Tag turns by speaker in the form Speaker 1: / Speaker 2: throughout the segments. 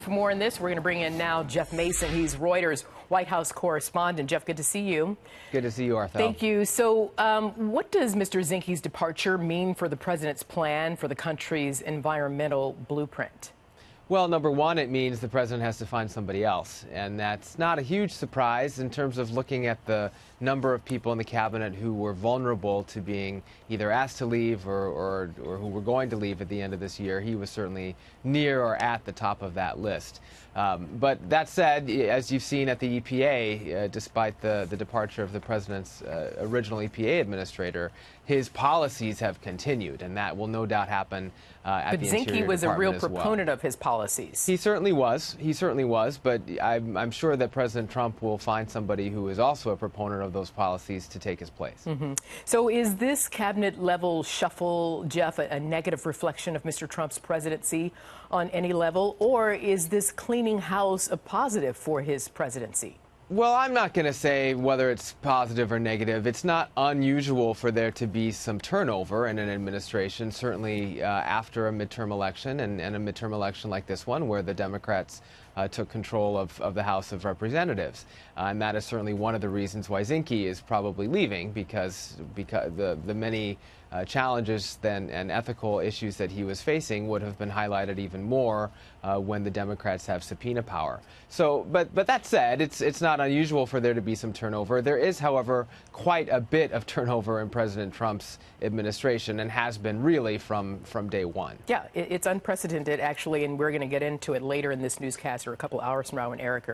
Speaker 1: For more on this, we're going to bring in now Jeff Mason. He's Reuters White House correspondent. Jeff, good to see you.
Speaker 2: Good to see you, Arthur.
Speaker 1: Thank you. So what does Mr. Zinke's departure mean for the president's plan for the country's environmental blueprint?
Speaker 2: Well, number one, it means the president has to find somebody else. And that's not a huge surprise in terms of looking at the number of people in the cabinet who were vulnerable to being either asked to leave or who were going to leave at the end of this year. He was certainly near or at the top of that list. But that said, as you've seen at the EPA, despite the departure of the president's original EPA administrator, his policies have continued, and that will no doubt happen at the Interior Department as well.
Speaker 1: But Zinke was a real proponent of his policies.
Speaker 2: He certainly was. He certainly was. But I'm sure that President Trump will find somebody who is also a proponent of those policies to take his place.
Speaker 1: So is this cabinet-level shuffle, Jeff, a negative reflection of Mr. Trump's presidency on any level, or is this cleaning house a positive for his presidency?
Speaker 2: Well, I'm not going to say whether it's positive or negative. It's not unusual for there to be some turnover in an administration, certainly after a midterm election and a midterm election like this one, where the Democrats took control of the House of Representatives. And that is certainly one of the reasons why Zinke is probably leaving, because the many challenges and ethical issues that he was facing would have been highlighted even more when the Democrats have subpoena power. So, but that said, it's not unusual for there to be some turnover. There is, however, quite a bit of turnover in President Trump's administration, and has been really from day one.
Speaker 1: Yeah, it's unprecedented, actually, and we're going to get into it later in this newscast or a couple hours from now when Eric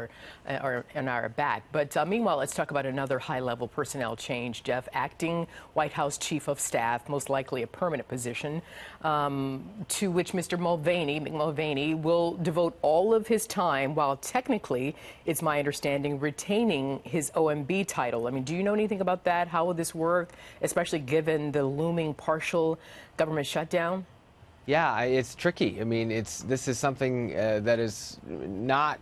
Speaker 1: and I are back. But meanwhile, let's talk about another high-level personnel change, Jeff. Acting White House Chief of Staff, most likely a permanent position, to which Mr. Mulvaney will devote all of his time, while technically, it's my understanding, retaining his OMB title. I mean, do you know anything about that? How will this work, especially given the looming partial government shutdown?
Speaker 2: Yeah, it's tricky. I mean, this is something that is not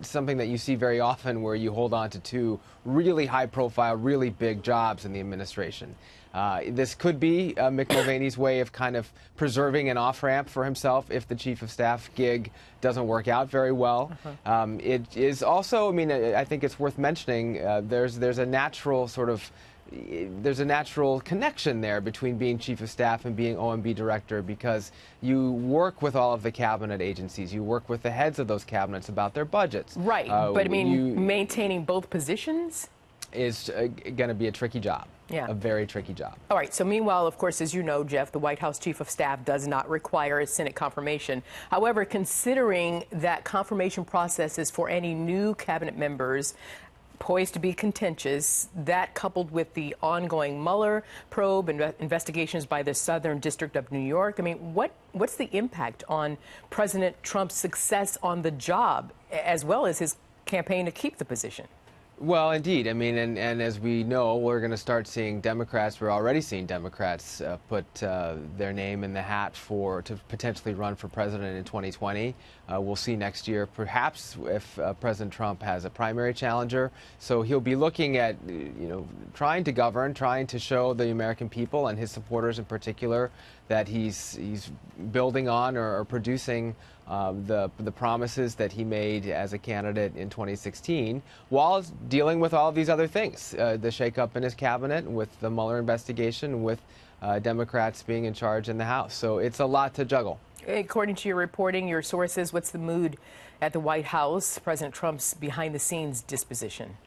Speaker 2: something that you see very often, where you hold on to two really high-profile, really big jobs in the administration. This could be Mick Mulvaney's way of kind of preserving an off-ramp for himself if the chief of staff gig doesn't work out very well. It is also, I mean, I think it's worth mentioning, there's a natural sort of there's a natural connection there between being chief of staff and being OMB director, because you work with all of the cabinet agencies. You work with the heads of those cabinets about their budgets.
Speaker 1: Right, but I mean, maintaining both positions
Speaker 2: is going to be a tricky job.
Speaker 1: Yeah.
Speaker 2: A very tricky job.
Speaker 1: All right. So meanwhile, of course, as you know, Jeff, the White House Chief of Staff does not require a Senate confirmation. However, considering that confirmation processes for any new cabinet members poised to be contentious, that coupled with the ongoing Mueller probe and investigations by the Southern District of New York, I mean, what's the impact on President Trump's success on the job, as well as his campaign to keep the position?
Speaker 2: Well, indeed. I mean, and as we know, we're going to start seeing Democrats. We're already seeing Democrats put their name in the hat to potentially run for president in 2020. We'll see next year, perhaps, if President Trump has a primary challenger. So he'll be looking at, trying to govern, trying to show the American people and his supporters in particular that he's building on or producing the promises that he made as a candidate in 2016, while dealing with all of these other things, the shakeup in his cabinet, with the Mueller investigation, with Democrats being in charge in the House. So it's a lot to juggle.
Speaker 1: According to your reporting, your sources, what's the mood at the White House, President Trump's behind-the-scenes disposition?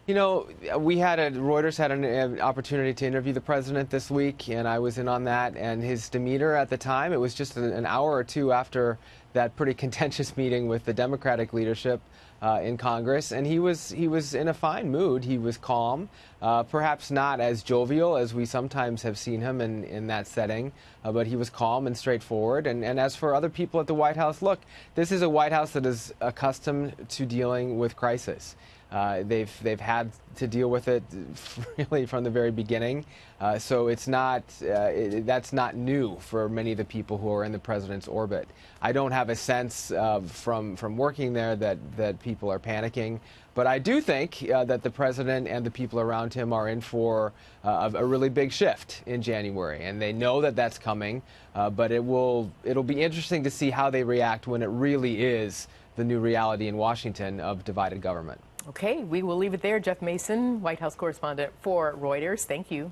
Speaker 2: You know, Reuters had an opportunity to interview the president this week, and I was in on that. And his demeanor at the time, it was just an hour or two after that pretty contentious meeting with the Democratic leadership in Congress, and he was in a fine mood. He was calm, perhaps not as jovial as we sometimes have seen him in that setting, but he was calm and straightforward. And as for other people at the White House, look, this is a White House that is accustomed to dealing with crisis. They've had to deal with it really from the very beginning. So it's not that's not new for many of the people who are in the president's orbit. I don't have a sense from working there that people are panicking. But I do think that the president and the people around him are in for a really big shift in January, and they know that that's coming. But it'll be interesting to see how they react when it really is the new reality in Washington of divided government.
Speaker 1: Okay, we will leave it there. Jeff Mason, White House correspondent for Reuters. Thank you.